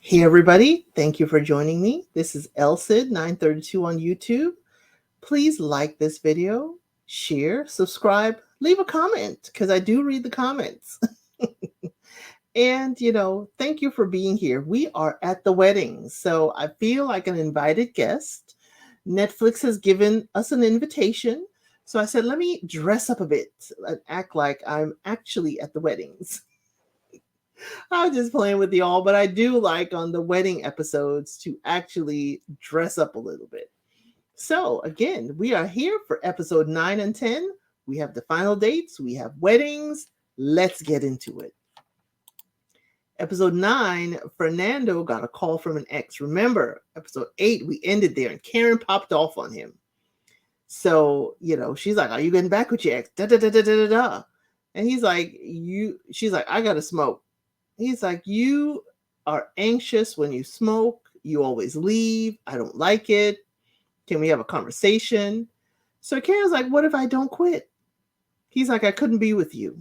Hey everybody, thank you for joining me. This is LCID932 on YouTube. Please like this video, share, subscribe, leave a comment because I do read the comments. And thank you for being here. We are at the wedding, so I feel like an invited guest. Netflix has given us an invitation, so I said, let me dress up a bit and act like I'm actually at the weddings. I was just playing with y'all, but I do like on the wedding episodes to actually dress up a little bit. So, again, we are here for episode 9 and 10. We have the final dates, we have weddings. Let's get into it. Episode 9, Fernando got a call from an ex. Remember, episode 8, we ended there and Karen popped off on him. So, she's like, are you getting back with your ex? Da, da, da, da, da, da. And he's like, she's like, I got to smoke. He's like, you are anxious when you smoke. You always leave. I don't like it. Can we have a conversation? So Karen's like, what if I don't quit? He's like, I couldn't be with you.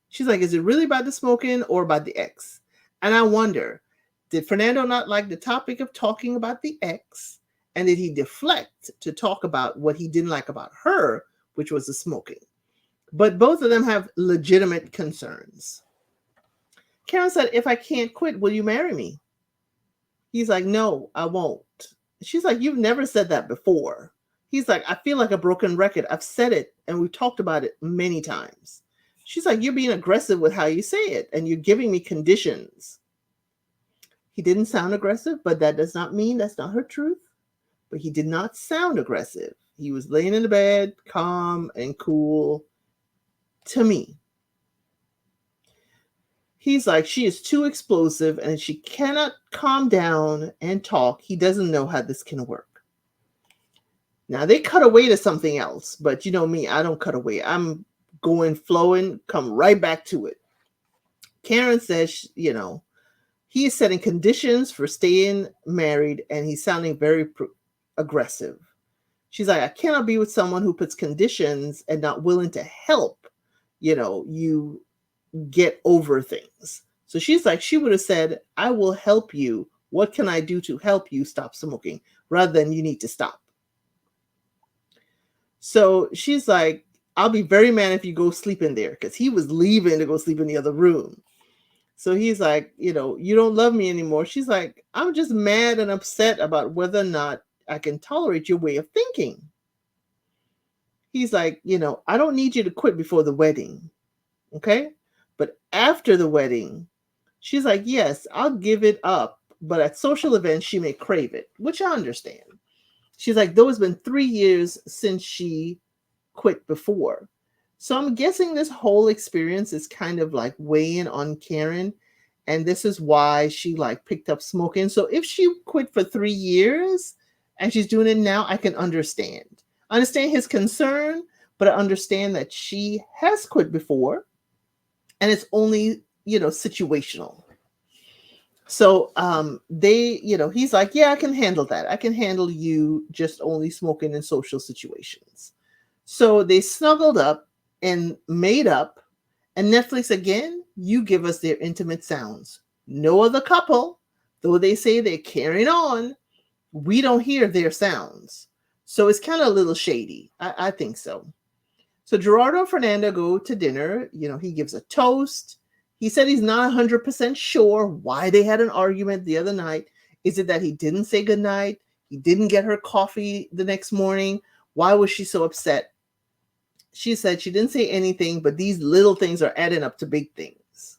She's like, is it really about the smoking or about the ex? And I wonder, did Fernando not like the topic of talking about the ex? And did he deflect to talk about what he didn't like about her, which was the smoking? But both of them have legitimate concerns. Karen said, if I can't quit, will you marry me? He's like, no, I won't. She's like, you've never said that before. He's like, I feel like a broken record. I've said it and we've talked about it many times. She's like, you're being aggressive with how you say it and you're giving me conditions. He didn't sound aggressive, but that does not mean that's not her truth. But he did not sound aggressive. He was laying in the bed, calm and cool to me. He's like, she is too explosive and she cannot calm down and talk. He doesn't know how this can work. Now, they cut away to something else, but you know me, I don't cut away. I'm going, flowing, come right back to it. Karen says, he is setting conditions for staying married and he's sounding very aggressive. She's like, I cannot be with someone who puts conditions and not willing to help, you get over things. So she's like, she would have said, I will help you. What can I do to help you stop smoking? Rather than you need to stop. So she's like, I'll be very mad if you go sleep in there because he was leaving to go sleep in the other room. So he's like, you don't love me anymore. She's like, I'm just mad and upset about whether or not I can tolerate your way of thinking. He's like, I don't need you to quit before the wedding. Okay? But after the wedding, she's like, yes, I'll give it up. But at social events, she may crave it, which I understand. She's like, though it's been 3 years since she quit before. So I'm guessing this whole experience is kind of like weighing on Karen. And this is why she picked up smoking. So if she quit for 3 years and she's doing it now, I can understand. I understand his concern, but I understand that she has quit before. And it's only, situational. So he's like, yeah, I can handle that. I can handle you just only smoking in social situations. So they snuggled up and made up. And Netflix, again, you give us their intimate sounds. No other couple, though they say they're carrying on, we don't hear their sounds. So it's kind of a little shady. I think so. So Gerardo and Fernando go to dinner. He gives a toast. He said he's not 100% sure why they had an argument the other night. Is it that he didn't say goodnight? He didn't get her coffee the next morning? Why was she so upset? She said she didn't say anything, but these little things are adding up to big things.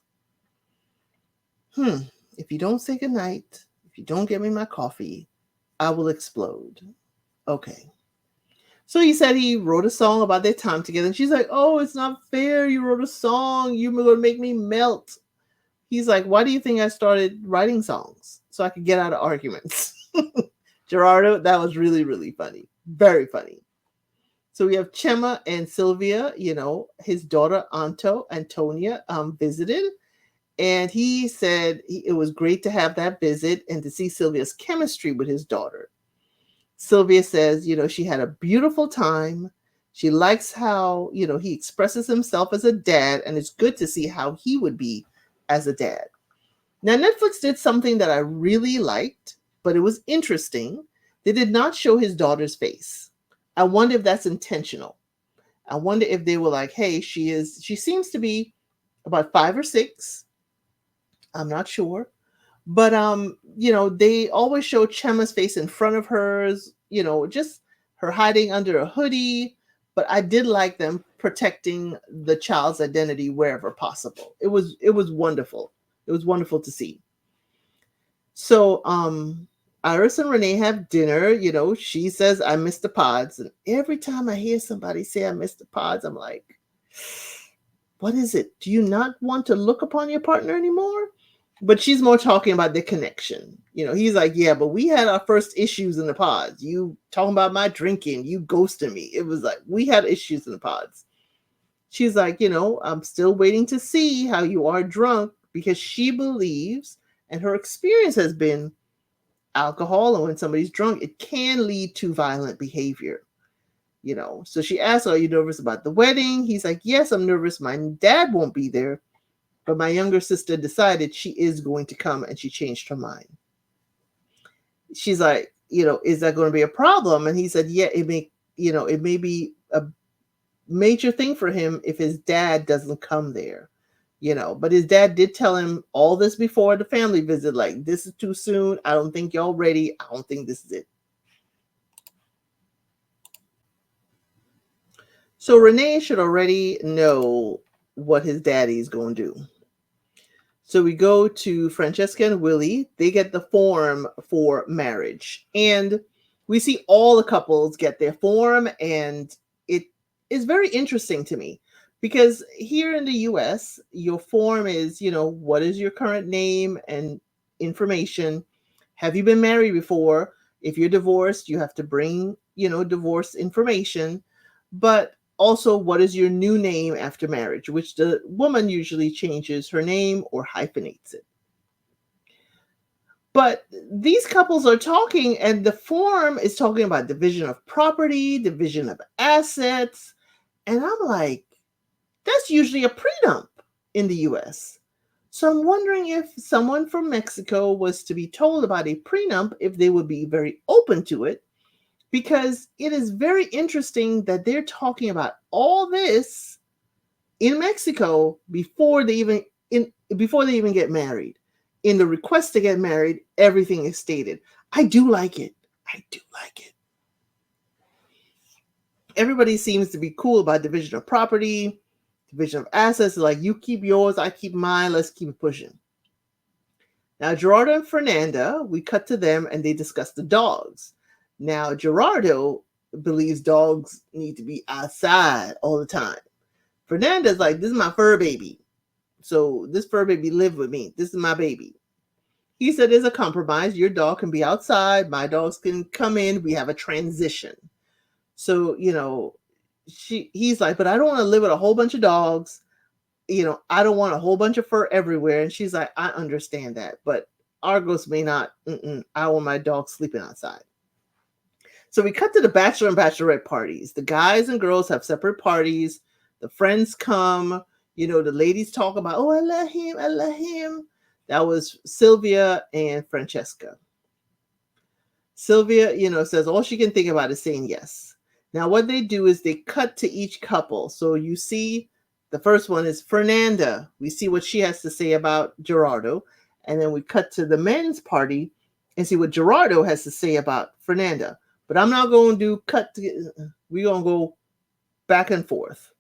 If you don't say goodnight, if you don't get me my coffee, I will explode. Okay. So he said he wrote a song about their time together. And she's like, oh, it's not fair. You wrote a song. You're going to make me melt. He's like, why do you think I started writing songs? So I could get out of arguments. Gerardo, that was really, really funny. Very funny. So we have Chema and Sylvia, his daughter, Antonia, visited. And he said it was great to have that visit and to see Sylvia's chemistry with his daughter. Sylvia says, she had a beautiful time. She likes how, he expresses himself as a dad, and it's good to see how he would be as a dad. Now, Netflix did something that I really liked, but it was interesting. They did not show his daughter's face. I wonder if that's intentional. I wonder if they were like, hey, she seems to be about 5 or 6. I'm not sure. But they always show Chema's face in front of hers, just her hiding under a hoodie. But I did like them protecting the child's identity wherever possible. It was wonderful. It was wonderful to see. So Iris and Renee have dinner. She says, I miss the pods. And every time I hear somebody say I miss the pods, I'm like, what is it? Do you not want to look upon your partner anymore? But she's more talking about the connection. He's like, yeah, but we had our first issues in the pods. You talking about my drinking, you ghosting me. It was like, we had issues in the pods. She's like, I'm still waiting to see how you are drunk, because she believes, and her experience has been, alcohol, and when somebody's drunk, it can lead to violent behavior. So she asks, are you nervous about the wedding? He's like, yes, I'm nervous. My dad won't be there, but my younger sister decided she is going to come, and she changed her mind. She's like, is that going to be a problem? And he said, yeah, it may be a major thing for him if his dad doesn't come there. But his dad did tell him all this before the family visit, like, this is too soon. I don't think y'all ready. I don't think this is it. So Renee should already know what his daddy is going to do. So we go to Francesca and Willie. They get the form for marriage. And we see all the couples get their form. And it is very interesting to me, because here in the US, your form is, what is your current name and information? Have you been married before? If you're divorced, you have to bring, divorce information. But also, what is your new name after marriage, which the woman usually changes her name or hyphenates it. But these couples are talking, and the form is talking about division of property, division of assets. And I'm like, that's usually a prenup in the US. So I'm wondering if someone from Mexico was to be told about a prenup, if they would be very open to it, because it is very interesting that they're talking about all this in Mexico before they even get married. In the request to get married, everything is stated. I do like it. Everybody seems to be cool about division of property, division of assets. Like, you keep yours, I keep mine. Let's keep it pushing. Now, Gerardo and Fernanda, we cut to them, and they discuss the dogs. Now, Gerardo believes dogs need to be outside all the time. Fernanda's like, this is my fur baby. So this fur baby live with me. This is my baby. He said, there's a compromise. Your dog can be outside. My dogs can come in. We have a transition. So, he's like, but I don't want to live with a whole bunch of dogs. I don't want a whole bunch of fur everywhere. And she's like, I understand that, but Argos may not. I want my dog sleeping outside. So we cut to the bachelor and bachelorette parties. The guys and girls have separate parties. The friends come. The ladies talk about, oh, I love him. That was Sylvia and Francesca. Sylvia, says all she can think about is saying yes. Now, what they do is they cut to each couple. So you see, the first one is Fernanda. We see what she has to say about Gerardo. And then we cut to the men's party and see what Gerardo has to say about Fernanda. But I'm not going to do cut. We're going to go back and forth.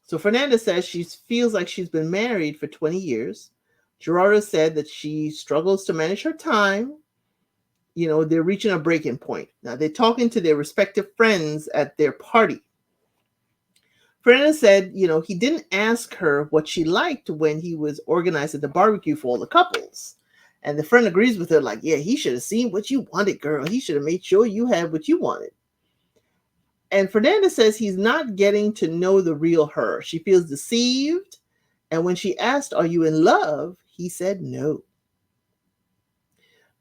So Fernanda says she feels like she's been married for 20 years. Gerardo said that she struggles to manage her time. They're reaching a breaking point. Now, they're talking to their respective friends at their party. Fernanda said, he didn't ask her what she liked when he was organizing the barbecue for all the couples. And the friend agrees with her, like, yeah, he should have seen what you wanted, girl. He should have made sure you had what you wanted. And Fernanda says he's not getting to know the real her. She feels deceived. And when she asked, are you in love? He said no.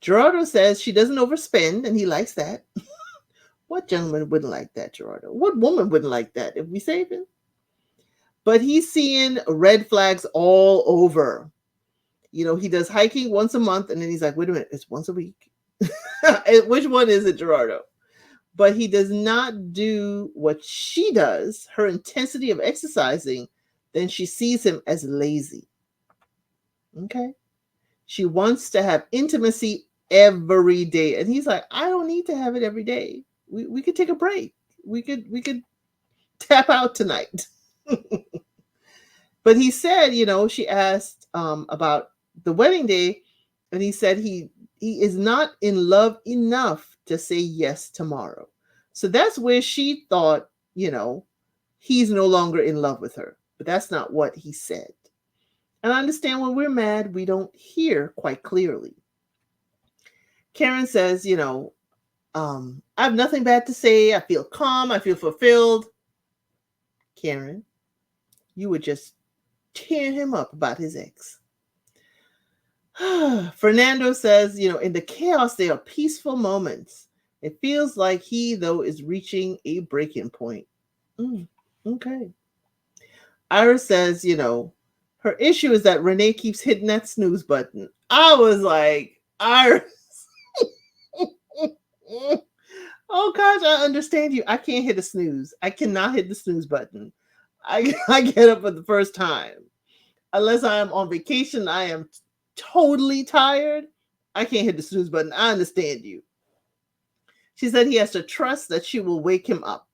Gerardo says she doesn't overspend, and he likes that. What gentleman wouldn't like that, Gerardo? What woman wouldn't like that if we saving? But he's seeing red flags all over. He does hiking once a month, and then he's like, wait a minute, it's once a week. Which one is it, Gerardo? But he does not do what she does, her intensity of exercising, then she sees him as lazy. Okay. She wants to have intimacy every day. And he's like, I don't need to have it every day. We could take a break. We could tap out tonight. But he said, she asked about the wedding day, and he said he is not in love enough to say yes tomorrow. So that's where she thought, he's no longer in love with her. But that's not what he said. And I understand when we're mad, we don't hear quite clearly. Karen says, I have nothing bad to say. I feel calm. I feel fulfilled. Karen, you would just tear him up about his ex. Fernando says, in the chaos, there are peaceful moments. It feels like he, though, is reaching a breaking point. Okay. Iris says, her issue is that Renee keeps hitting that snooze button. I was like, Iris. Oh gosh, I understand you. I can't hit a snooze. I cannot hit the snooze button. I get up for the first time. Unless I am on vacation, I am totally tired. I can't hit the snooze button. I understand you. She said he has to trust that she will wake him up.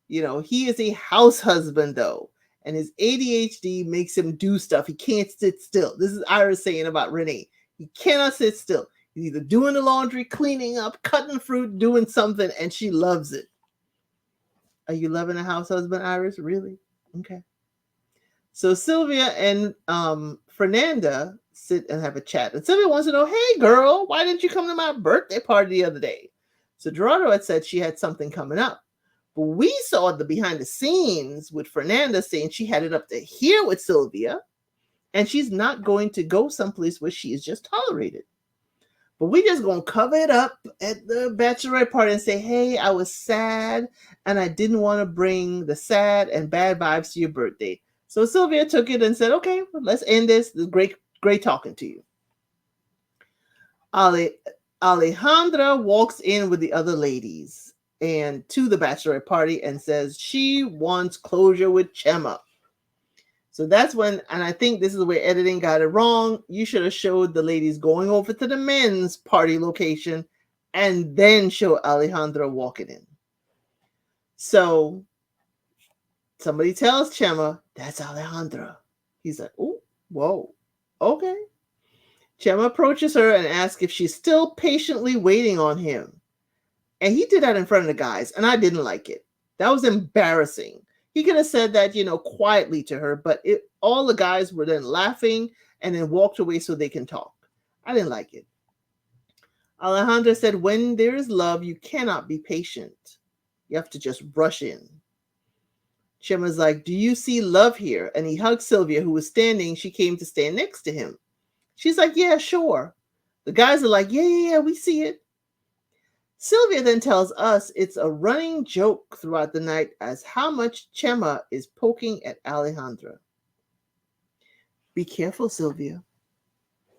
He is a house husband though, and his ADHD makes him do stuff. He can't sit still. This is Iris saying about Renee. He cannot sit still. He's either doing the laundry, cleaning up, cutting fruit, doing something, and she loves it. Are you loving a house husband, Iris? Really? Okay. So Sylvia and Fernanda sit and have a chat. And Sylvia wants to know, hey, girl, why didn't you come to my birthday party the other day? So Gerardo had said she had something coming up. But we saw the behind the scenes with Fernanda saying she had it up to here with Sylvia. And she's not going to go someplace where she is just tolerated. But we just going to cover it up at the bachelorette party and say, hey, I was sad and I didn't want to bring the sad and bad vibes to your birthday. So Sylvia took it and said, okay, well, let's end this. This is great talking to you. Alejandra walks in with the other ladies and to the bachelorette party and says she wants closure with Chema. So that's when, and I think this is where editing got it wrong. You should have showed the ladies going over to the men's party location and then show Alejandra walking in. So somebody tells Chema, that's Alejandra. He's like, oh, whoa, okay. Chema approaches her and asks if she's still patiently waiting on him. And he did that in front of the guys, and I didn't like it. That was embarrassing. He could have said that, quietly to her, but all the guys were then laughing and then walked away so they can talk. I didn't like it. Alejandra said, when there is love, you cannot be patient. You have to just rush in. Chema's like, do you see love here? And he hugged Sylvia, who was standing. She came to stand next to him. She's like, yeah, sure. The guys are like, yeah, we see it. Sylvia then tells us it's a running joke throughout the night as how much Chema is poking at Alejandra. Be careful, Sylvia.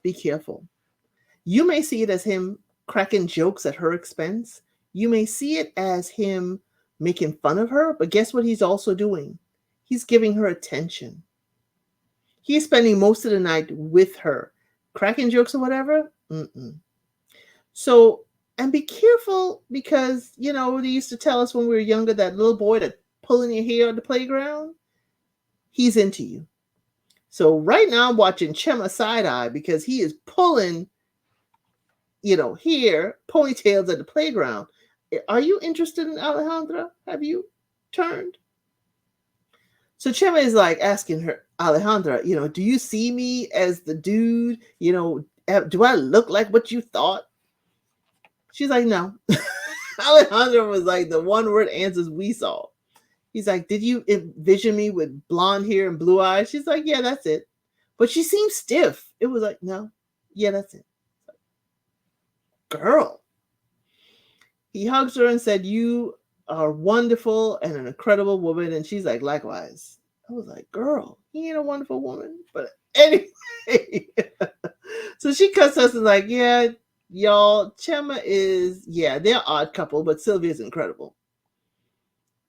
Be careful. You may see it as him cracking jokes at her expense. You may see it as him making fun of her, but guess what he's also doing? He's giving her attention. He's spending most of the night with her. Cracking jokes or whatever? So, and be careful because, they used to tell us when we were younger, that little boy that pulling your hair on the playground, he's into you. So right now I'm watching Chema side-eye because he is pulling, hair, ponytails at the playground. Are you interested in Alejandra? Have you turned? So Chema is like asking her, Alejandra, do you see me as the dude? Do I look like what you thought? She's like, no. Alejandra was like the one-word answers we saw. He's like, did you envision me with blonde hair and blue eyes? She's like, yeah, that's it. But she seemed stiff. It was like, no, yeah, that's it. Girl. He hugs her and said, you are wonderful and an incredible woman. And she's like, likewise. I was like, girl, he ain't a wonderful woman. But anyway, so she cuts us and like, yeah, y'all, Chema is, yeah, they're an odd couple, but Sylvia's incredible.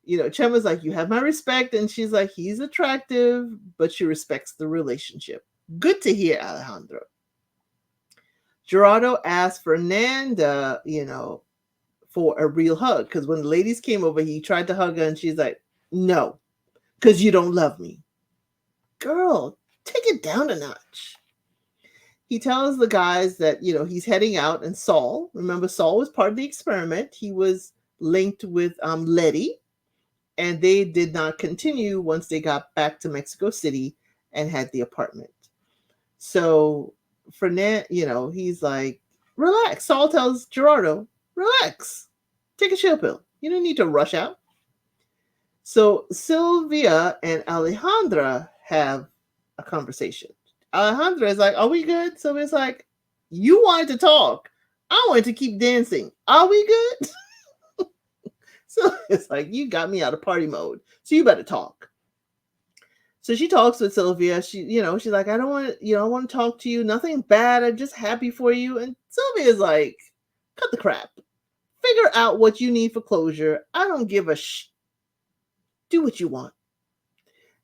Chema's like, you have my respect. And she's like, he's attractive, but she respects the relationship. Good to hear, Alejandro. Gerardo asked Fernanda, for a real hug. Because when the ladies came over, he tried to hug her and she's like, no, because you don't love me. Girl, take it down a notch. He tells the guys that, he's heading out, and Saul, remember, Saul was part of the experiment. He was linked with Letty, and they did not continue once they got back to Mexico City and had the apartment. So Fernand, he's like, relax. Saul tells Gerardo, relax. Take a chill pill. You don't need to rush out. So Sylvia and Alejandra have a conversation. Alejandra is like, are we good? Sylvia's like, you wanted to talk. I wanted to keep dancing. Are we good? So it's like, you got me out of party mode. So you better talk. So she talks with Sylvia. She's like, I don't want to, I want to talk to you. Nothing bad. I'm just happy for you. And Sylvia's like, cut the crap. Figure out what you need for closure. I don't give a do what you want.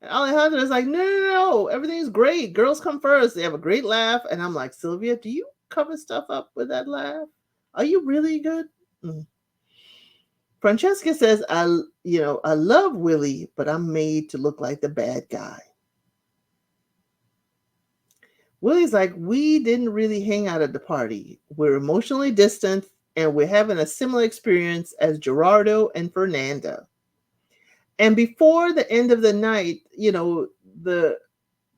And Alejandra is like, no. Everything's great. Girls come first. They have a great laugh. And I'm like, Sylvia, do you cover stuff up with that laugh? Are you really good? Francesca says, I love Willie, but I'm made to look like the bad guy. Willie's like, we didn't really hang out at the party. We're emotionally distant, and we're having a similar experience as Gerardo and Fernanda. And before the end of the night, the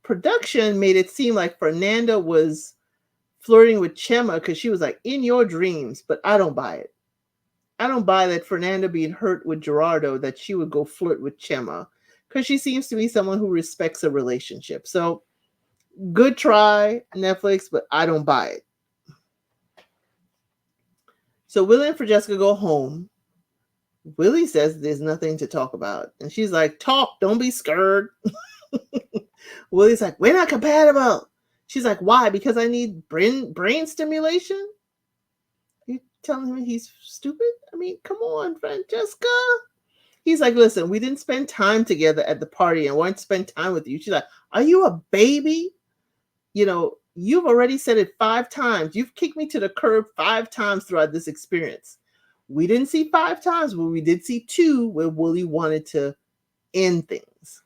production made it seem like Fernanda was flirting with Chema because she was like, in your dreams, but I don't buy it. I don't buy that Fernanda being hurt with Gerardo, that she would go flirt with Chema, because she seems to be someone who respects a relationship. So good try, Netflix, but I don't buy it. So Willie and Francesca go home. Willie says there's nothing to talk about. And she's like, talk, don't be scared. Willie's like, we're not compatible. She's like, why? Because I need brain stimulation? You telling me he's stupid? I mean, come on, Francesca. He's like, listen, we didn't spend time together at the party and wanted to spend time with you. She's like, are you a baby? You've already said it 5 times. You've kicked me to the curb 5 times throughout this experience. We didn't see 5 times, but we did see 2 where Willie wanted to end things.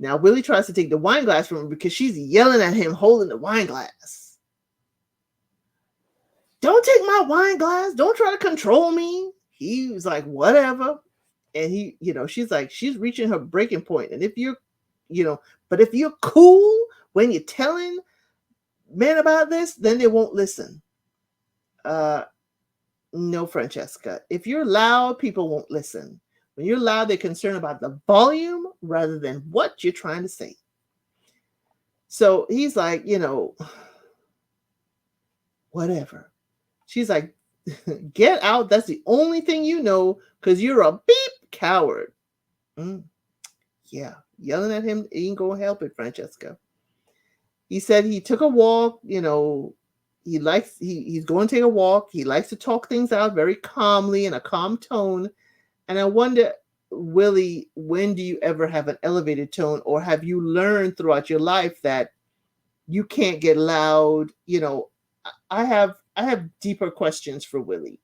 Now, Willie tries to take the wine glass from her because she's yelling at him holding the wine glass. Don't take my wine glass. Don't try to control me. He was like, whatever. And she's like, she's reaching her breaking point. And if you're cool when you're telling men about this, then they won't listen. No, Francesca. If you're loud, people won't listen. When you're loud, they're concerned about the volume rather than what you're trying to say. So he's like, whatever. She's like, get out. That's the only thing you know, because you're a beep coward. Yeah, yelling at him ain't gonna help it, Francesca. He said he took a walk, he's going to take a walk. He likes to talk things out very calmly in a calm tone. And I wonder, Willie, when do you ever have an elevated tone, or have you learned throughout your life that you can't get loud? I have deeper questions for Willie.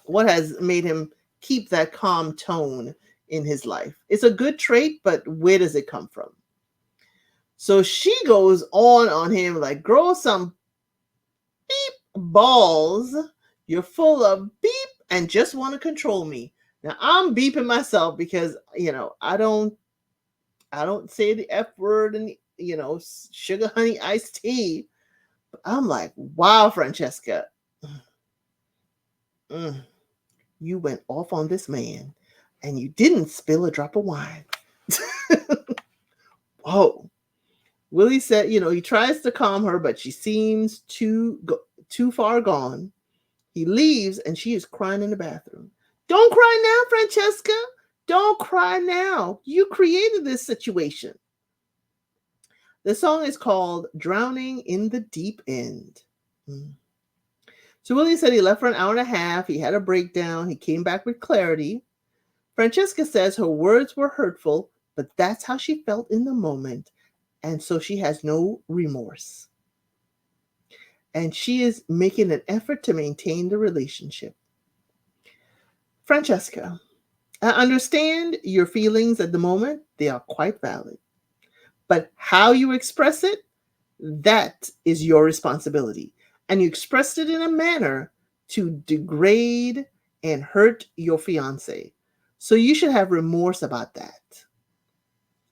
What has made him keep that calm tone in his life? It's a good trait, but where does it come from? So she goes on him like, grow some beep balls. You're full of beep and just want to control me. Now I'm beeping myself because, I don't say the F word and, sugar honey iced tea. But I'm like, wow, Francesca, you went off on this man and you didn't spill a drop of wine. Whoa. Willie said, he tries to calm her, but she seems too far gone. He leaves and she is crying in the bathroom. Don't cry now, Francesca. Don't cry now. You created this situation. The song is called Drowning in the Deep End. So Willie said he left for an hour and a half. He had a breakdown. He came back with clarity. Francesca says her words were hurtful, but that's how she felt in the moment. And so she has no remorse. And she is making an effort to maintain the relationship. Francesca, I understand your feelings at the moment. They are quite valid. But how you express it, that is your responsibility. And you expressed it in a manner to degrade and hurt your fiance. So you should have remorse about that.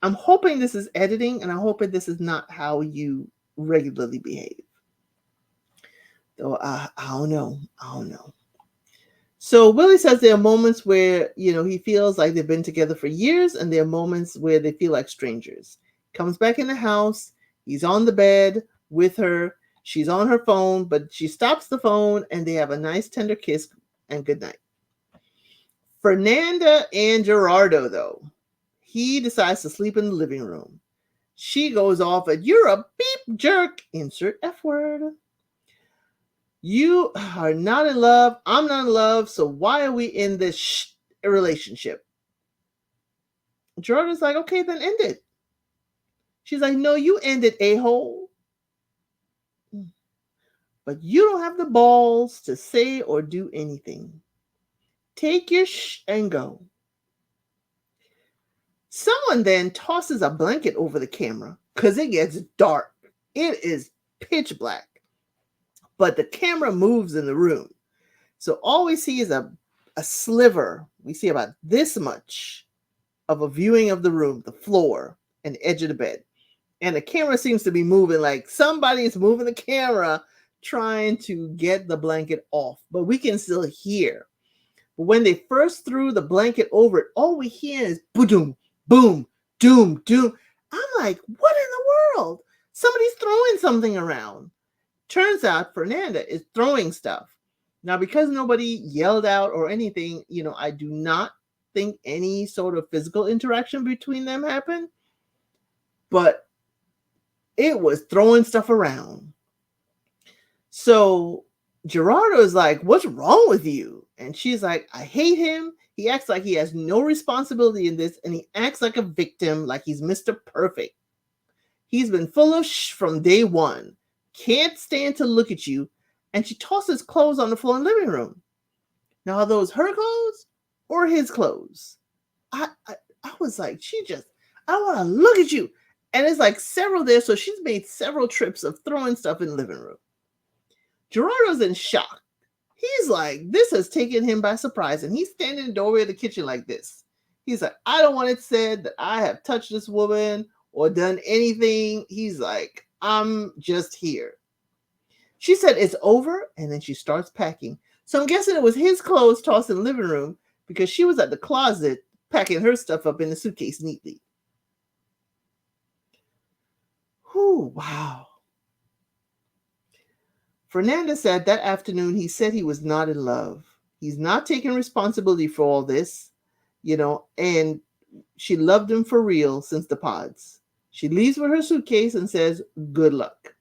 I'm hoping this is editing, and I'm hoping this is not how you regularly behave. Though I don't know. So Willie says there are moments where, he feels like they've been together for years, and there are moments where they feel like strangers. Comes back in the house. He's on the bed with her. She's on her phone, but she stops the phone, and they have a nice tender kiss and good night. Fernanda and Gerardo, though, he decides to sleep in the living room. She goes off at, "You're a beep jerk," insert F word. "You are not in love. I'm not in love. So why are we in this relationship?" Gerardo's like, "Okay, then end it." She's like, "No, you end it, a-hole. But you don't have the balls to say or do anything. Take your and go." Someone then tosses a blanket over the camera because it gets dark. It is pitch black. But the camera moves in the room. So all we see is a sliver. We see about this much of a viewing of the room, the floor, and the edge of the bed. And the camera seems to be moving, like somebody is moving the camera trying to get the blanket off. But we can still hear. But when they first threw the blanket over it, all we hear is boom, boom, doom, doom. I'm like, what in the world? Somebody's throwing something around. Turns out Fernanda is throwing stuff. Now, because nobody yelled out or anything, I do not think any sort of physical interaction between them happened. But it was throwing stuff around. So Gerardo is like, "What's wrong with you?" And she's like, "I hate him. He acts like he has no responsibility in this, and he acts like a victim, like he's Mr. Perfect. He's been full of from day one. Can't stand to look at you." And she tosses clothes on the floor in the living room. Now, are those her clothes or his clothes? I was like, I want to look at you. And it's like several there. So she's made several trips of throwing stuff in the living room. Gerardo's in shock. He's like, this has taken him by surprise. And he's standing in the doorway of the kitchen like this. He's like, "I don't want it said that I have touched this woman or done anything." He's like, "I'm just here." She said it's over, and then she starts packing. So I'm guessing it was his clothes tossed in the living room because she was at the closet packing her stuff up in the suitcase neatly. Whew, wow. Fernanda said that afternoon he said he was not in love. He's not taking responsibility for all this, and she loved him for real since the pods. She leaves with her suitcase and says, "Good luck."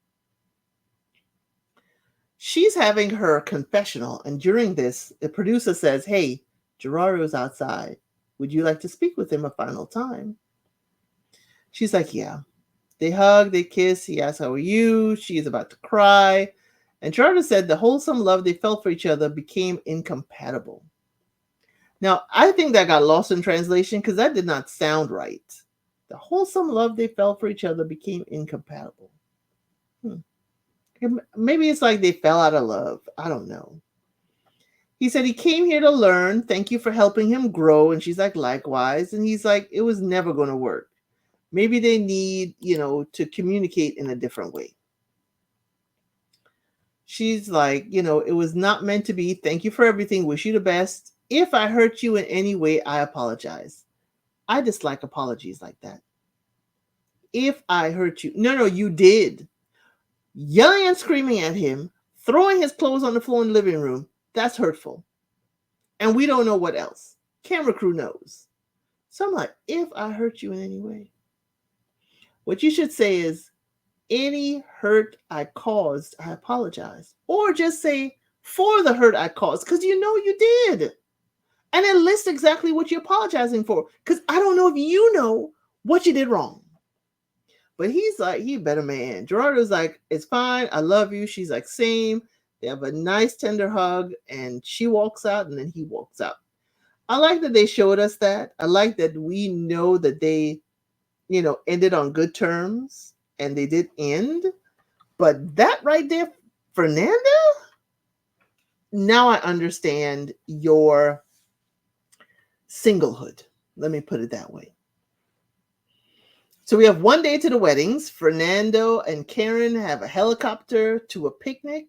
She's having her confessional, and during this, the producer says, "Hey, Gerardo's outside. Would you like to speak with him a final time?" She's like, "Yeah." They hug, they kiss. He asks, "How are you?" She's about to cry. And Gerardo said the wholesome love they felt for each other became incompatible. Now, I think that got lost in translation because that did not sound right. The wholesome love they felt for each other became incompatible. Maybe it's like they fell out of love. I don't know. He said he came here to learn. Thank you for helping him grow. And she's like, "Likewise." And he's like, "It was never going to work. Maybe they need, to communicate in a different way." She's like, "It was not meant to be. Thank you for everything. Wish you the best. If I hurt you in any way, I apologize." I dislike apologies like that. If I hurt you. No, you did. Yelling and screaming at him, throwing his clothes on the floor in the living room, that's hurtful. And we don't know what else. Camera crew knows. So I'm like, if I hurt you in any way, what you should say is, any hurt I caused, I apologize. Or just say, for the hurt I caused, because you know you did. And then list exactly what you're apologizing for. Because I don't know if you know what you did wrong. But he's like, he a better man. Gerardo's like, it's fine. I love you. She's like, same. They have a nice tender hug. And she walks out and then he walks out. I like that they showed us that. I like that we know that they, ended on good terms. And they did end. But that right there, Fernanda, now I understand your singlehood. Let me put it that way. So we have one day to the weddings. Fernando and Karen have a helicopter to a picnic.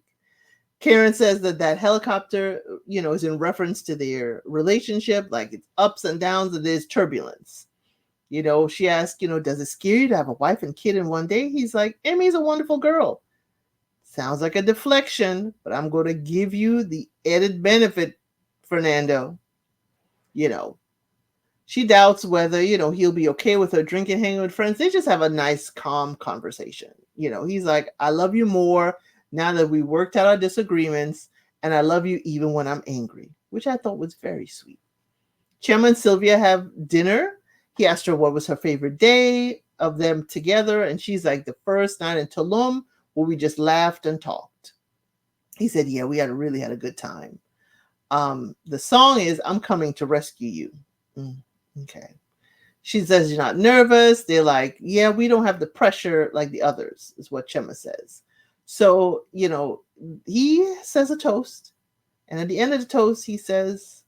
Karen says that helicopter, is in reference to their relationship, like it's ups and downs and there's turbulence. She asked, does it scare you to have a wife and kid in one day? He's like, Emmy's a wonderful girl. Sounds like a deflection, but I'm going to give you the added benefit, Fernando. She doubts whether, he'll be okay with her drinking, hanging with friends. They just have a nice, calm conversation. He's like, I love you more now that we worked out our disagreements, and I love you even when I'm angry, which I thought was very sweet. Chema and Sylvia have dinner. He asked her what was her favorite day of them together, and she's like, the first night in Tulum, where we just laughed and talked. He said, yeah, we really had a good time. The song is I'm Coming to Rescue You. Okay. She says you're not nervous. They're like, yeah, we don't have the pressure like the others, is what Chema says. So, he says a toast. And at the end of the toast, he says,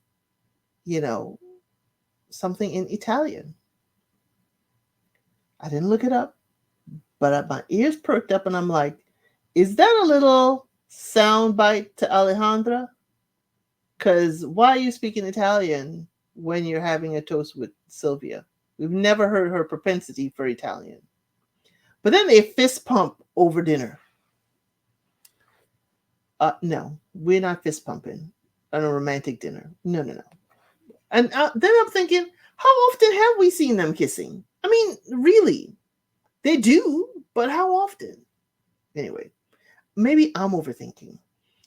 something in Italian. I didn't look it up, but my ears perked up and I'm like, is that a little soundbite to Alejandra? Because why are you speaking Italian when you're having a toast with Sylvia? We've never heard her propensity for Italian. But then they fist pump over dinner. No, we're not fist pumping on a romantic dinner. No. And then I'm thinking, how often have we seen them kissing? I mean, really, they do, but how often? Anyway, maybe I'm overthinking.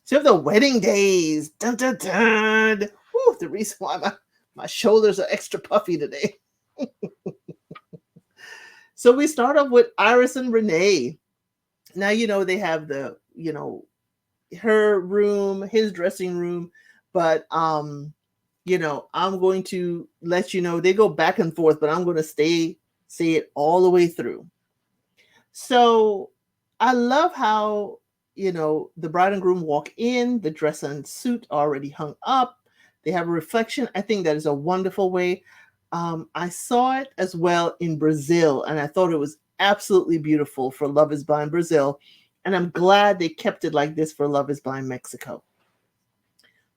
So the wedding days, dun dun dun. Whew, the reason why my shoulders are extra puffy today. So we start off with Iris and Renee. Now, they have the, her room, his dressing room, but, I'm going to let you know, they go back and forth, but I'm going to say it all the way through. So I love how, the bride and groom walk in, the dress and suit already hung up. They have a reflection. I think that is a wonderful way. I saw it as well in Brazil, and I thought it was absolutely beautiful for Love is Blind Brazil. And I'm glad they kept it like this for Love is Blind Mexico.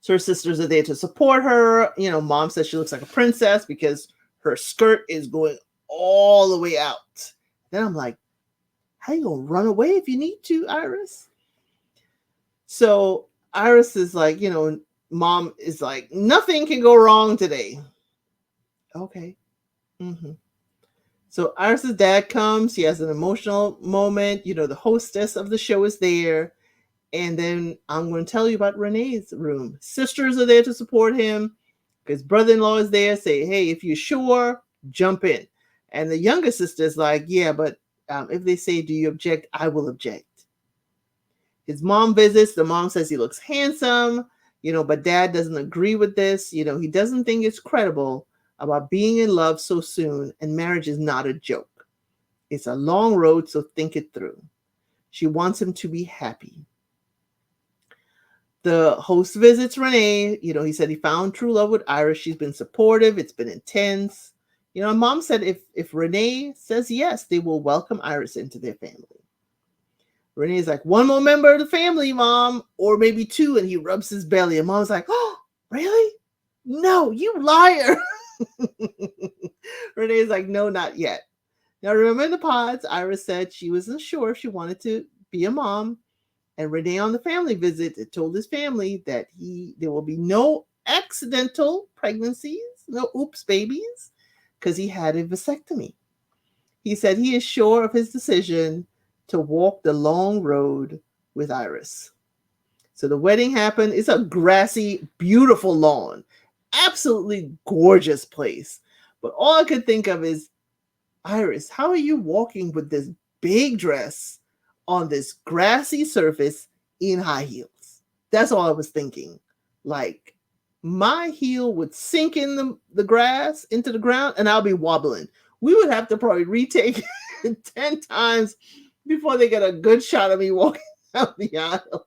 So her sisters are there to support her. Mom says she looks like a princess because her skirt is going all the way out. Then I'm like, how you gonna run away if you need to, Iris? So Iris is like, Mom is like, nothing can go wrong today. Okay. Mm-hmm. So Iris's dad comes. He has an emotional moment. The hostess of the show is there. And then I'm going to tell you about Renee's room. Sisters are there to support him. His brother-in-law is there. Say, hey, if you're sure, jump in. And the younger sister is like, yeah, but if they say, do you object? I will object. His mom visits. The mom says he looks handsome, but dad doesn't agree with this. He doesn't think it's credible about being in love so soon, and marriage is not a joke. It's a long road, so think it through. She wants him to be happy. The host visits Renee. He said he found true love with Iris. She's been supportive. It's been intense. Mom said if Renee says yes, they will welcome Iris into their family. Renee's like, one more member of the family, Mom, or maybe two, and he rubs his belly. And Mom's like, oh, really? No, you liar. Renee's like, no, not yet. Now, remember in the pods, Iris said she wasn't sure if she wanted to be a mom. And Renee on the family visit told his family that there will be no accidental pregnancies, no oops babies, because he had a vasectomy. He said he is sure of his decision to walk the long road with Iris. So the wedding happened. It's a grassy, beautiful lawn, absolutely gorgeous place. But all I could think of is, Iris, how are you walking with this big dress on this grassy surface in high heels? That's all I was thinking. Like, my heel would sink in the grass into the ground and I'll be wobbling. We would have to probably retake it 10 times before they get a good shot of me walking down the aisle.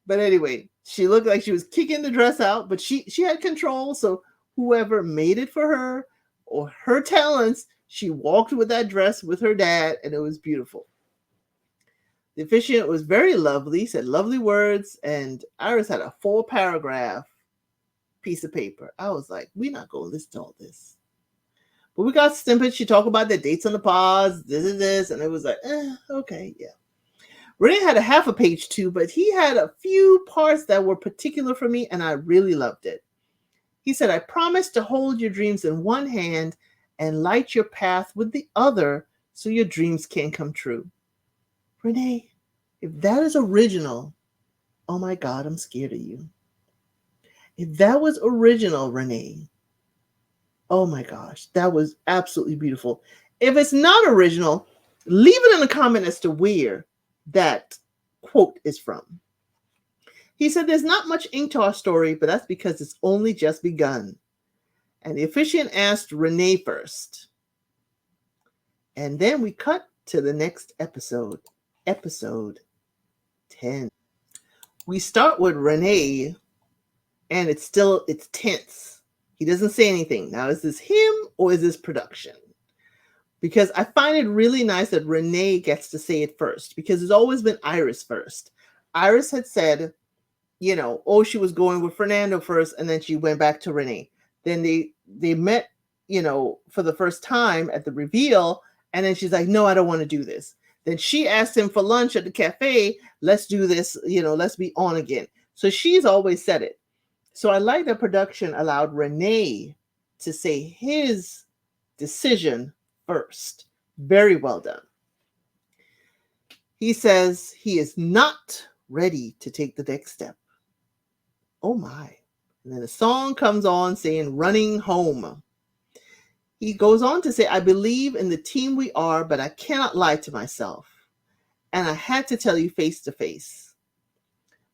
But anyway, she looked like she was kicking the dress out, but she had control. So whoever made it for her or her talents, she walked with that dress with her dad, and it was beautiful. The officiant was very lovely, said lovely words, and Iris had a 4-paragraph piece of paper. I was like, we're not going to listen to all this. But we got snippets. She talked about the dates on the pause, this, and it was like, okay, yeah. Renee had a half a page too, but he had a few parts that were particular for me, and I really loved it. He said, I promise to hold your dreams in one hand and light your path with the other so your dreams can come true. Renee, if that is original, oh my God, I'm scared of you. If that was original, Renee, oh my gosh, that was absolutely beautiful. If it's not original, leave it in a comment as to where that quote is from. He said, there's not much ink to our story, but that's because it's only just begun. And the officiant asked Renee first. And then we cut to the next episode, episode 10. We start with Renee, and it's tense. He doesn't say anything. Now, is this him or is this production? Because I find it really nice that Renee gets to say it first, because it's always been Iris first. Iris had said, she was going with Fernando first, and then she went back to Renee. Then they met, for the first time at the reveal, and then she's like, no, I don't want to do this. Then she asked him for lunch at the cafe. Let's do this, let's be on again. So she's always said it. So I like that production allowed Renee to say his decision first. Very well done. He says he is not ready to take the next step. Oh my. And then the song comes on saying, running home. He goes on to say, I believe in the team we are, but I cannot lie to myself. And I had to tell you face to face.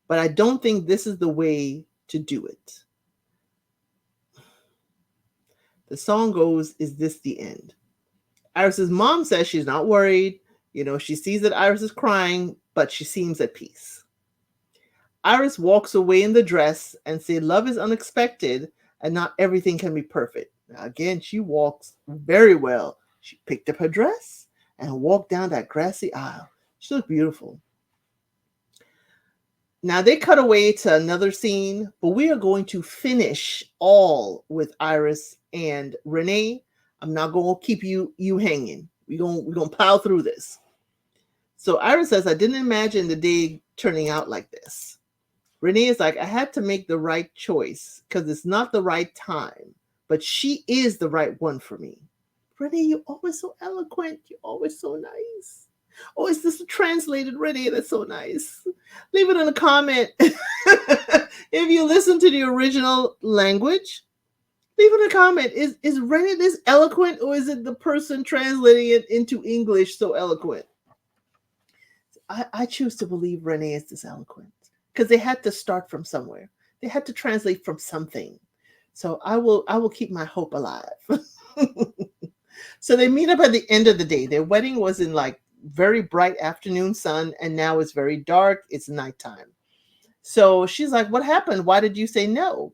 But I don't think this is the way to do it. The song goes, is this the end? Iris's mom says she's not worried. She sees that Iris is crying, but she seems at peace. Iris walks away in the dress and says, love is unexpected and not everything can be perfect. Now, again, she walks very well. She picked up her dress and walked down that grassy aisle. She looked beautiful. Now they cut away to another scene, but we are going to finish all with Iris and Renee. I'm not going to keep you hanging. We're going to plow through this. So Iris says, I didn't imagine the day turning out like this. Renee is like, I had to make the right choice because it's not the right time, but she is the right one for me. Renee, you're always so eloquent. You're always so nice. Oh, is this a translated Renee? That's so nice. Leave it in a comment. If you listen to the original language, leave it in a comment. Is Renee this eloquent, or is it the person translating it into English so eloquent? I choose to believe Renee is this eloquent because they had to start from somewhere. They had to translate from something. So I will keep my hope alive. So they meet up at the end of the day. Their wedding was in like very bright afternoon sun, and now it's very dark. It's nighttime. So she's like, what happened? Why did you say no?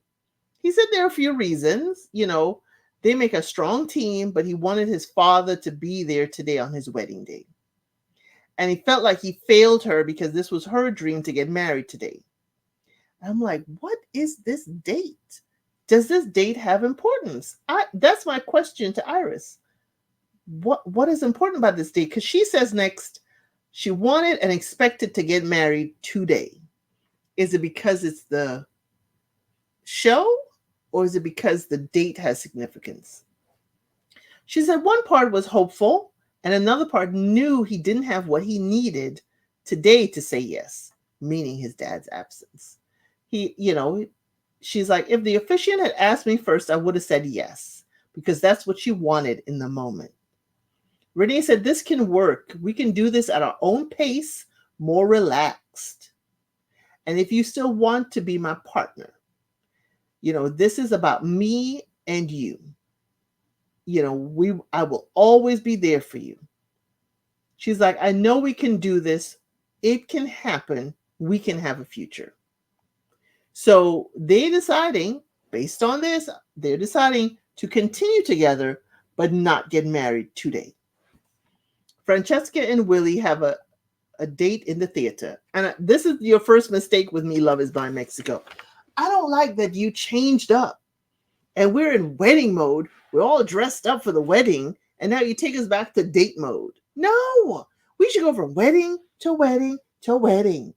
He said there are a few reasons. They make a strong team, but he wanted his father to be there today on his wedding day. And he felt like he failed her because this was her dream to get married today. I'm like, what is this date? Does this date have importance? That's my question to Iris. What is important about this date? Because she says next, she wanted and expected to get married today. Is it because it's the show, or is it because the date has significance? She said one part was hopeful, and another part knew he didn't have what he needed today to say yes, meaning his dad's absence. She's like, if the officiant had asked me first, I would have said yes, because that's what she wanted in the moment. Renee said, this can work. We can do this at our own pace, more relaxed. And if you still want to be my partner, this is about me and you. I will always be there for you. She's like, I know we can do this. It can happen. We can have a future. So based on this, they're deciding to continue together, but not get married today. Francesca and Willie have a date in the theater. And this is your first mistake with me, Love is Blind Mexico. I don't like that you changed up. And we're in wedding mode. We're all dressed up for the wedding. And now you take us back to date mode. No, we should go from wedding to wedding to wedding.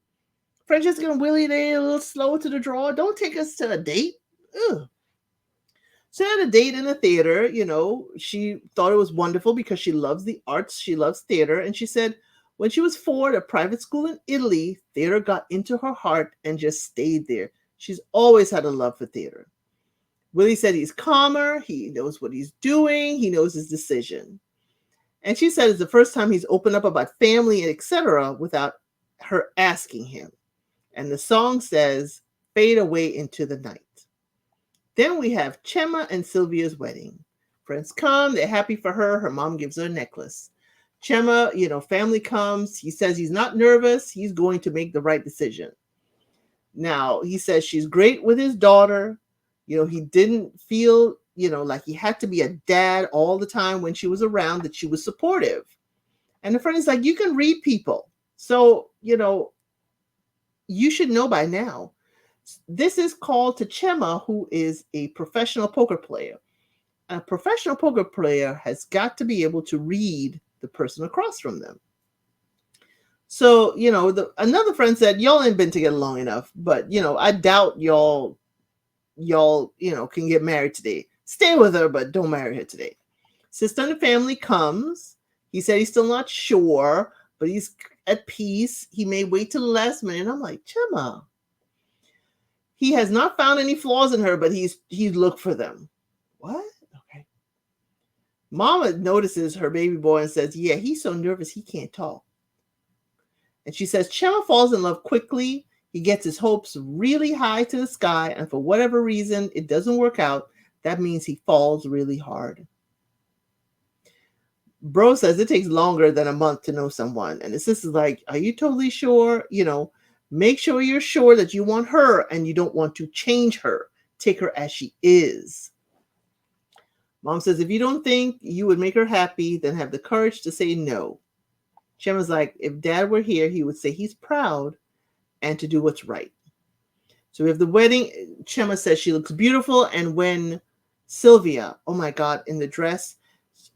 Francesca and Willie, they're a little slow to the draw. Don't take us to a date. Ugh. So they had a date in the theater. She thought it was wonderful because she loves the arts. She loves theater. And she said when she was 4 at a private school in Italy, theater got into her heart and just stayed there. She's always had a love for theater. Willie said he's calmer. He knows what he's doing. He knows his decision. And she said it's the first time he's opened up about family, etc., without her asking him. And the song says, fade away into the night. Then we have Chema and Sylvia's wedding. Friends come. They're happy for her. Her mom gives her a necklace. Chema, family comes. He says he's not nervous. He's going to make the right decision. Now, he says she's great with his daughter. He didn't feel, like he had to be a dad all the time when she was around, that she was supportive. And the friend is like, you can read people. So, you should know by now. This is called to Chema, who is a professional poker player. A professional poker player has got to be able to read the person across from them. So, another friend said, y'all ain't been together long enough, but, I doubt y'all, can get married today. Stay with her, but don't marry her today. Sister and the family comes. He said he's still not sure, but he's at peace. He may wait till the last minute. I'm like, Chema. He has not found any flaws in her, but he's looked for them. What? Okay. Mama notices her baby boy and says, yeah, he's so nervous he can't talk. And she says, Chema falls in love quickly. He gets his hopes really high to the sky, and for whatever reason, it doesn't work out. That means he falls really hard. Bro says it takes longer than a month to know someone. And his sister's like, are you totally sure? Make sure you're sure that you want her and you don't want to change her. Take her as she is. Mom says, if you don't think you would make her happy, then have the courage to say no. Chema's like, if Dad were here, he would say he's proud and to do what's right. So we have the wedding. Chema says she looks beautiful. And when Sylvia, oh my God, in the dress,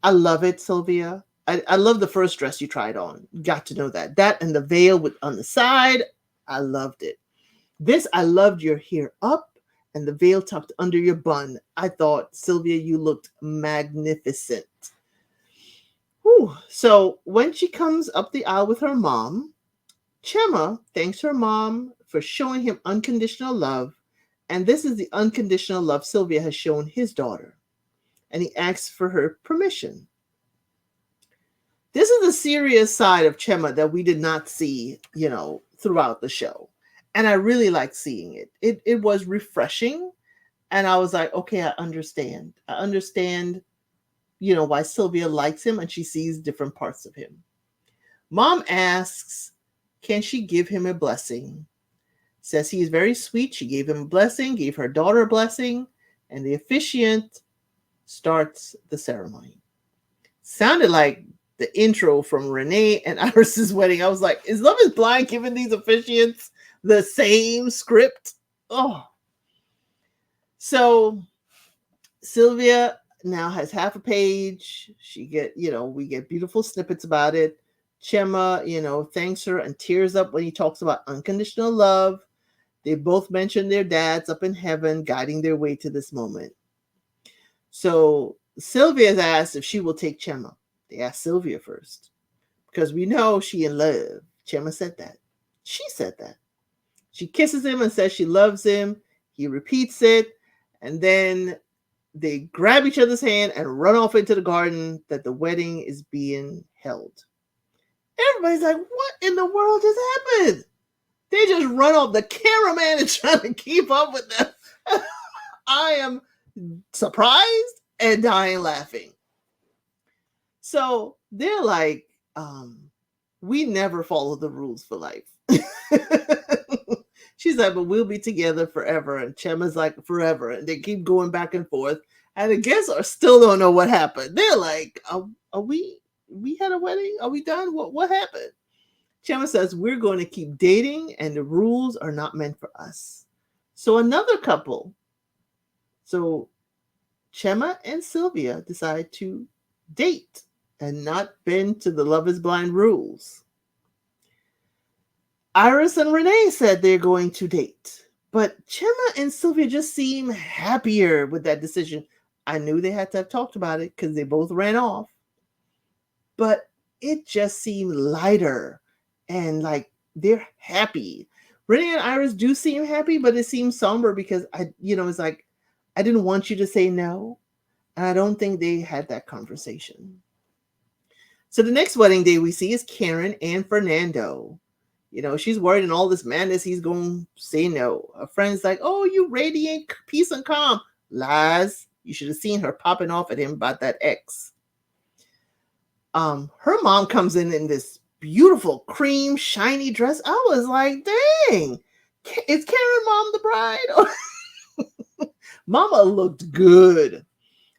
I love it, Sylvia. I love the first dress you tried on. Got to know that. That and the veil on the side, I loved it. This, I loved your hair up and the veil tucked under your bun. I thought, Sylvia, you looked magnificent. Whew. So when she comes up the aisle with her mom, Chema thanks her mom for showing him unconditional love. And this is the unconditional love Sylvia has shown his daughter. And he asks for her permission. This is the serious side of Chema that we did not see, throughout the show. And I really like seeing it. It was refreshing. And I was like, okay, I understand. I understand, why Sylvia likes him and she sees different parts of him. Mom asks, can she give him a blessing? Says he is very sweet. She gave him a blessing, gave her daughter a blessing, and the officiant starts the ceremony. Sounded like the intro from Renee and Iris's wedding. I was like, is Love is Blind giving these officiants the same script? Oh. So Sylvia now has half a page. We get beautiful snippets about it. Chema, thanks her and tears up when he talks about unconditional love. They both mention their dads up in heaven, guiding their way to this moment. So Sylvia's asked if she will take Chema. They asked Sylvia first because we know she in love. Chema said that. She said that. She kisses him and says she loves him. He repeats it, and then they grab each other's hand and run off into the garden that the wedding is being held. Everybody's like, what in the world just happened? They just run off. The cameraman is trying to keep up with them. I am surprised and dying laughing. So they're like, we never follow the rules for life. She's like, but we'll be together forever. And Chema's like, forever. And they keep going back and forth. And the guests still don't know what happened. They're like, are we had a wedding? Are we done? What happened? Chema says, we're going to keep dating and the rules are not meant for us. So another couple. So Chema and Sylvia decide to date and not bend to the Love is Blind rules. Iris and Renee said they're going to date, but Chema and Sylvia just seem happier with that decision. I knew they had to have talked about it because they both ran off, but it just seemed lighter and like they're happy. Renee and Iris do seem happy, but it seems somber because it's like, I didn't want you to say no. And I don't think they had that conversation. So the next wedding day we see is Karen and Fernando. She's worried in all this madness he's going to say no. Her friend's like, oh, you radiate peace and calm. Lies. You should have seen her popping off at him about that ex. Her mom comes in this beautiful cream shiny dress. I was like, dang, is Karen mom the bride? Mama looked good.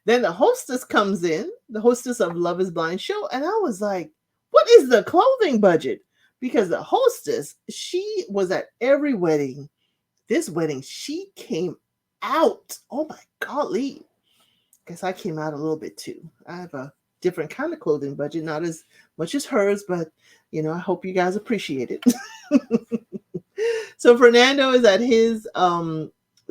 Then the hostess comes in, the hostess of Love is Blind show, and I was like, what is the clothing budget? Because the hostess, she was at every wedding. This wedding, she came out. Oh my golly. Guess I came out a little bit too. I have a different kind of clothing budget, not as much as hers, but I hope you guys appreciate it. So Fernando is at his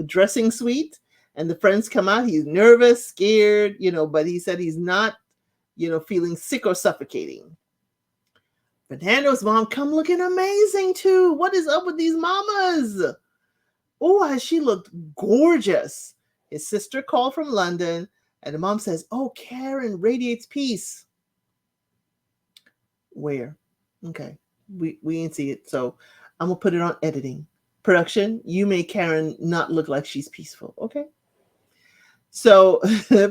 dressing suite and the friends come out. He's nervous, scared, but he said he's not, feeling sick or suffocating. Fernando's mom come looking amazing too. What is up with these mamas? Oh, she looked gorgeous. His sister called from London and the mom says, oh, Karen radiates peace. Where? Okay. We didn't see it. So I'm going to put it on editing. Production, you made Karen not look like she's peaceful. Okay. So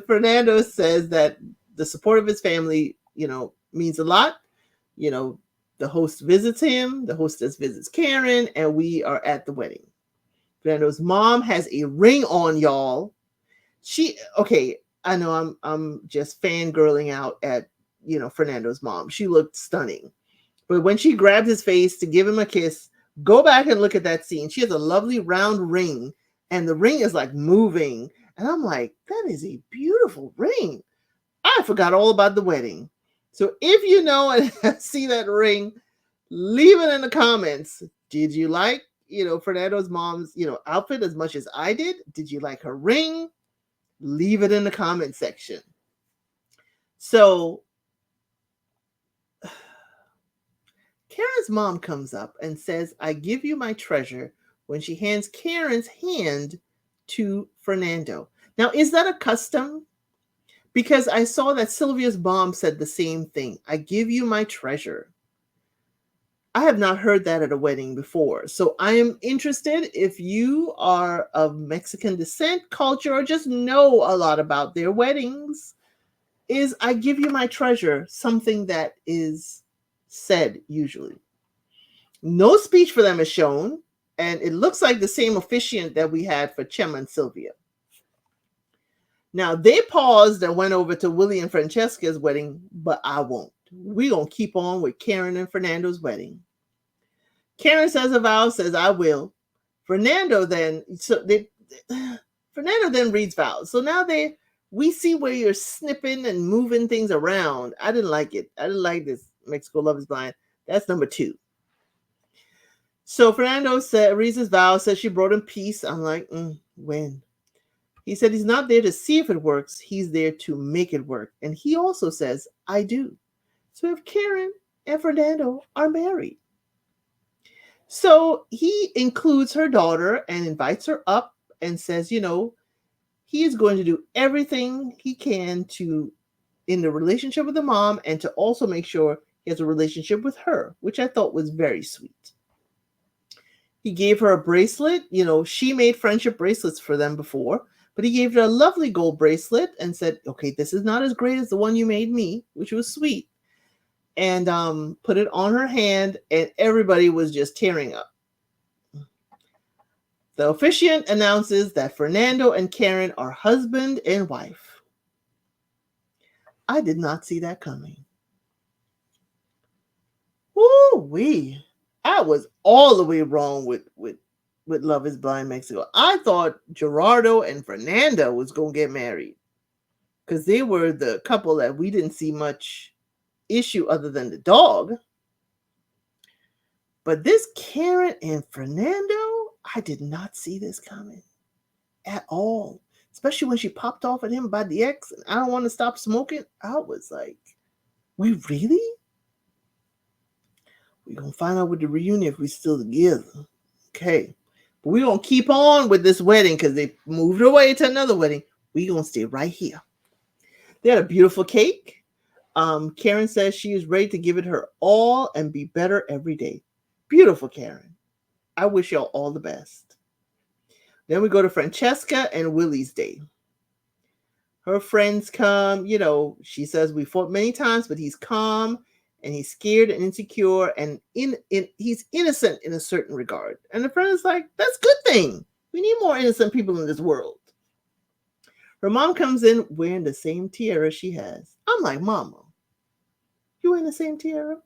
Fernando says that the support of his family, means a lot. The host visits him, the hostess visits Karen, and we are at the wedding. Fernando's mom has a ring on, y'all. I know I'm just fangirling out at, Fernando's mom. She looked stunning. But when she grabbed his face to give him a kiss, go back and look at that scene. She has a lovely round ring, and the ring is like moving. And I'm like, that is a beautiful ring. I forgot all about the wedding. So if you know and see that ring, leave it in the comments. Did you like, Fernando's mom's, outfit as much as I did? Did you like her ring? Leave it in the comment section. So Karen's mom comes up and says, I give you my treasure when she hands Karen's hand to Fernando. Now, is that a custom? Because I saw that Sylvia's mom said the same thing. I give you my treasure. I have not heard that at a wedding before. So I am interested if you are of Mexican descent, culture, or just know a lot about their weddings. Is I give you my treasure something that is said usually? No speech for them is shown. And it looks like the same officiant that we had for Chema and Sylvia. Now, they paused and went over to Willie and Francesca's wedding, but I won't. We're going to keep on with Karen and Fernando's wedding. Karen says a vow, says, I will. Fernando then reads vows. So now we see where you're snipping and moving things around. I didn't like it. I didn't like this Mexico Love is Blind. That's number 2. So Fernando reads his vow, says she brought him peace. I'm like, when? He said he's not there to see if it works, he's there to make it work. And he also says, I do. So if Karen and Fernando are married. So he includes her daughter and invites her up and says, he is going to do everything he can to in the relationship with the mom and to also make sure he has a relationship with her, which I thought was very sweet. He gave her a bracelet. She made friendship bracelets for them before, but he gave her a lovely gold bracelet and said, okay, this is not as great as the one you made me, which was sweet. And put it on her hand, and everybody was just tearing up. The officiant announces that Fernando and Karen are husband and wife. I did not see that coming. Woo-wee. I was all the way wrong with Love is Blind Mexico. I thought Gerardo and Fernanda was going to get married because they were the couple that we didn't see much issue other than the dog. But this Karen and Fernando, I did not see this coming at all. Especially when she popped off at him about the ex and I don't want to stop smoking. I was like, we really? We're going to find out with the reunion if we're still together. Okay. But we're going to keep on with this wedding because they moved away to another wedding. We're going to stay right here. They had a beautiful cake. Karen says she is ready to give it her all and be better every day. Beautiful, Karen. I wish y'all all the best. Then we go to Francesca and Willie's day. Her friends come, she says we fought many times, but he's calm and he's scared and insecure and he's innocent in a certain regard. And the friend is like, that's a good thing. We need more innocent people in this world. Her mom comes in wearing the same tiara she has. I'm like, Mama, you wearing the same tiara?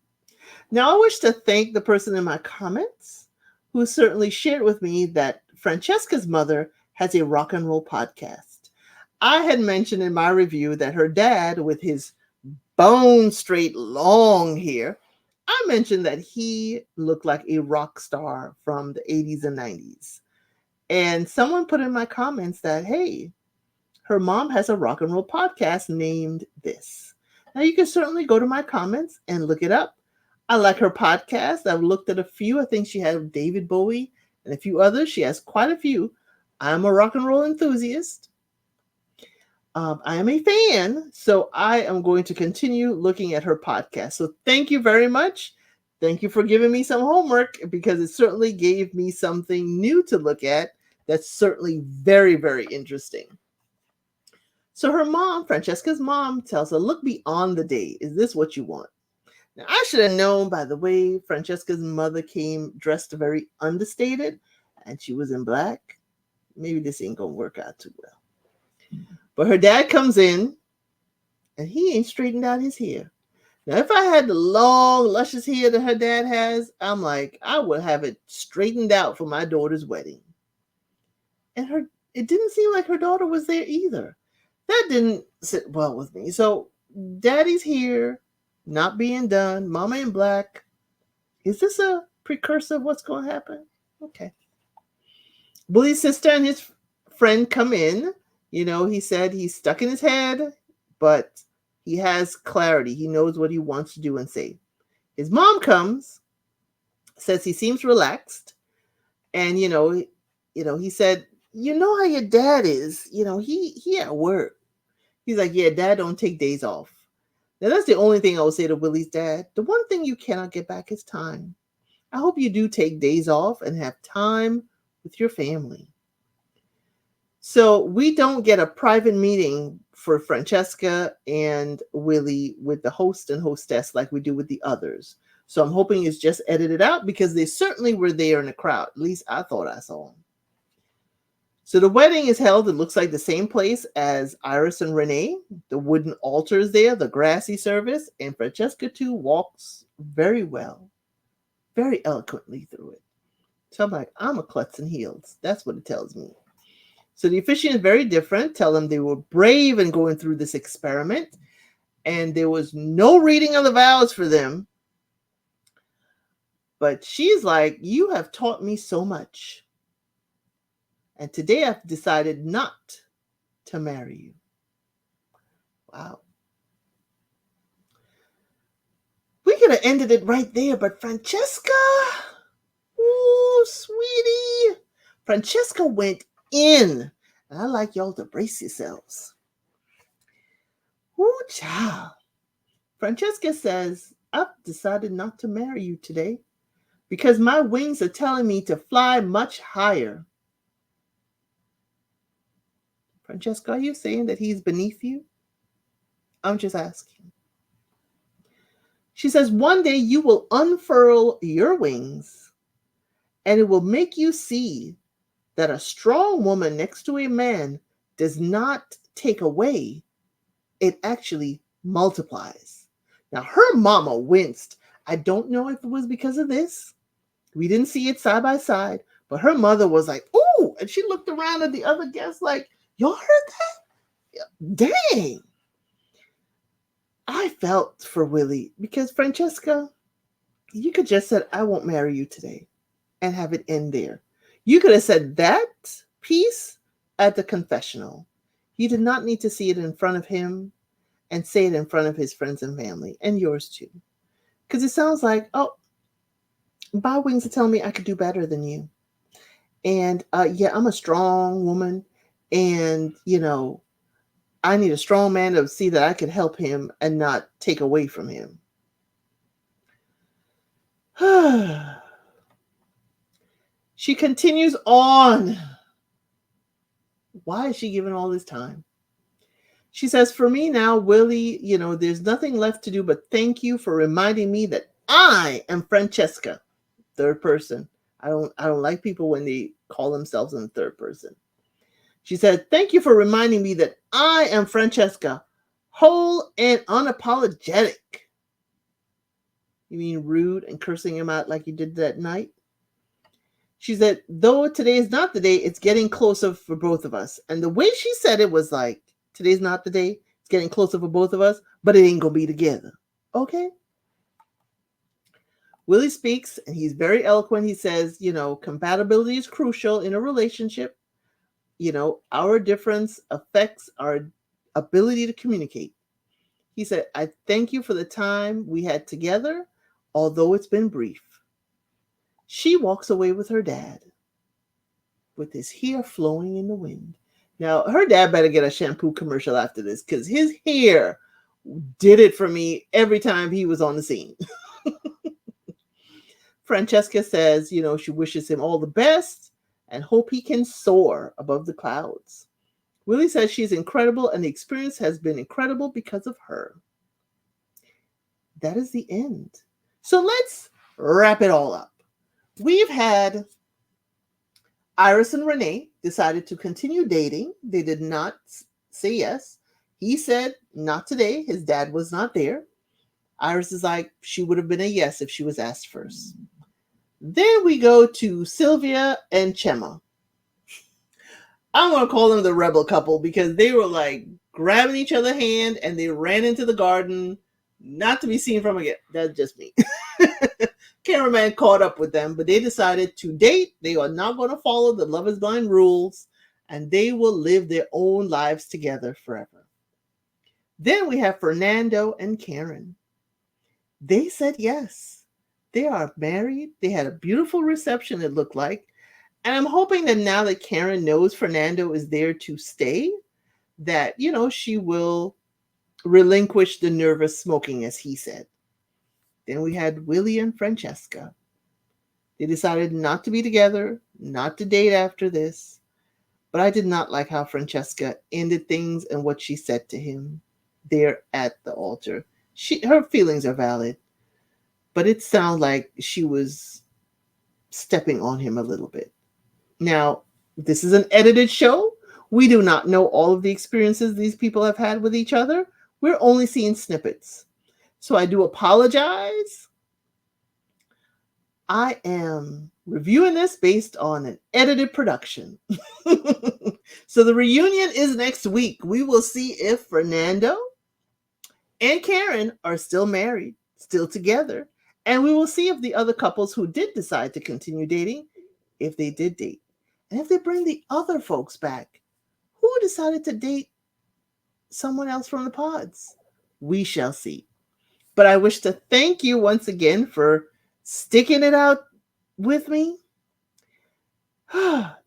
Now, I wish to thank the person in my comments who certainly shared with me that Francesca's mother has a rock and roll podcast. I had mentioned in my review that her dad, with his bone straight long hair, I mentioned that he looked like a rock star from the 80s and 90s. And someone put in my comments that, hey, her mom has a rock and roll podcast named this. Now, you can certainly go to my comments and look it up. I like her podcast. I've looked at a few. I think she had David Bowie and a few others. She has quite a few. I'm a rock and roll enthusiast. I am a fan, so I am going to continue looking at her podcast. So thank you very much. Thank you for giving me some homework because it certainly gave me something new to look at that's certainly very, very interesting. So her mom, Francesca's mom, tells her, look beyond the day. Is this what you want? Now, I should have known by the way Francesca's mother came dressed very understated and she was in black. Maybe this ain't going to work out too well. But her dad comes in and he ain't straightened out his hair. Now, if I had the long, luscious hair that her dad has, I'm like, I would have it straightened out for my daughter's wedding. And it didn't seem like her daughter was there either. That didn't sit well with me. So daddy's here, not being done, mama in black. Is this a precursor of what's going to happen? Okay. Willie's sister and his friend come in. He said he's stuck in his head, but he has clarity. He knows what he wants to do and say. His mom comes, says he seems relaxed. And, he said, you know how your dad is. He at work. He's like, yeah, dad don't take days off. Now, that's the only thing I would say to Willie's dad. The one thing you cannot get back is time. I hope you do take days off and have time with your family. So we don't get a private meeting for Francesca and Willie with the host and hostess like we do with the others. So I'm hoping it's just edited out because they certainly were there in the crowd. At least I thought I saw them. So the wedding is held, it looks like the same place as Iris and Renee. The wooden altar is there, the grassy service, and Francesca too walks very well, very eloquently through it. So I'm like, I'm a klutz in heels. That's what it tells me. So the officiant is very different. Tell them they were brave in going through this experiment. And there was no reading of the vows for them. But she's like, you have taught me so much. And today I've decided not to marry you. Wow. We could have ended it right there, but Francesca, ooh, sweetie. Francesca went in. And I like y'all to brace yourselves. Ooh, child. Francesca says, I've decided not to marry you today because my wings are telling me to fly much higher. Francesca, are you saying that he's beneath you? I'm just asking. She says, one day you will unfurl your wings and it will make you see that a strong woman next to a man does not take away, it actually multiplies. Now, her mama winced. I don't know if it was because of this. We didn't see it side by side, but her mother was like, ooh, and she looked around at the other guests like, y'all heard that? Dang. I felt for Willie because Francesca, you could just said, I won't marry you today and have it end there. You could have said that piece at the confessional. You did not need to see it in front of him and say it in front of his friends and family and yours too. Because it sounds like, oh, my wings are telling me I could do better than you. And yeah, I'm a strong woman. And, I need a strong man to see that I can help him and not take away from him. She continues on. Why is she giving all this time? She says, for me now, Willie, there's nothing left to do but thank you for reminding me that I am Francesca, third person. I don't like people when they call themselves in the third person. She said, thank you for reminding me that I am Francesca, whole and unapologetic. You mean rude and cursing him out like you did that night? She said, though today is not the day, it's getting closer for both of us. And the way she said it was like, today's not the day, it's getting closer for both of us, but it ain't going to be together. Okay? Willie speaks, and he's very eloquent. He says, compatibility is crucial in a relationship. Our difference affects our ability to communicate. He said, I thank you for the time we had together, although it's been brief. She walks away with her dad with his hair flowing in the wind. Now, her dad better get a shampoo commercial after this because his hair did it for me every time he was on the scene. Francesca says, she wishes him all the best and hope he can soar above the clouds. Willie says she's incredible and the experience has been incredible because of her. That is the end. So let's wrap it all up. We've had Iris and Renee decided to continue dating. They did not say yes. He said not today. His dad was not there. Iris is like, she would have been a yes if she was asked first. Then we go to Sylvia and Chema. I'm going to call them the rebel couple because they were like grabbing each other's hand and they ran into the garden, not to be seen from again. That's just me. Cameraman caught up with them, but they decided to date. They are not going to follow the Love is Blind rules and they will live their own lives together forever. Then we have Fernando and Karen. They said yes. They are married. They had a beautiful reception, it looked like. And I'm hoping that now that Karen knows Fernando is there to stay, that, she will relinquish the nervous smoking, as he said. Then we had Willie and Francesca. They decided not to be together, not to date after this. But I did not like how Francesca ended things and what she said to him there at the altar. Her feelings are valid, but it sounds like she was stepping on him a little bit. Now, this is an edited show. We do not know all of the experiences these people have had with each other. We're only seeing snippets. So I do apologize. I am reviewing this based on an edited production. So the reunion is next week. We will see if Fernando and Karen are still married, still together. And we will see if the other couples who did decide to continue dating, if they did date. And if they bring the other folks back Who decided to date someone else from the pods? We shall see. But I wish to thank you once again for sticking it out with me.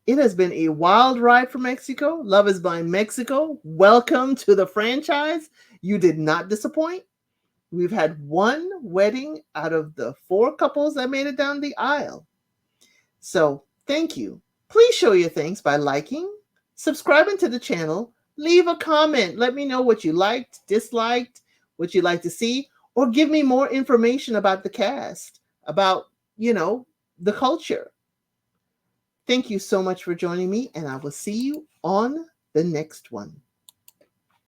It has been a wild ride from Mexico. Love is Blind Mexico. Welcome to the franchise. You did not disappoint. We've had one wedding out of the 4 couples that made it down the aisle. So thank you. Please show your thanks by liking, subscribing to the channel, leave a comment. Let me know what you liked, disliked, what you'd like to see, or give me more information about the cast, about, the culture. Thank you so much for joining me, and I will see you on the next one.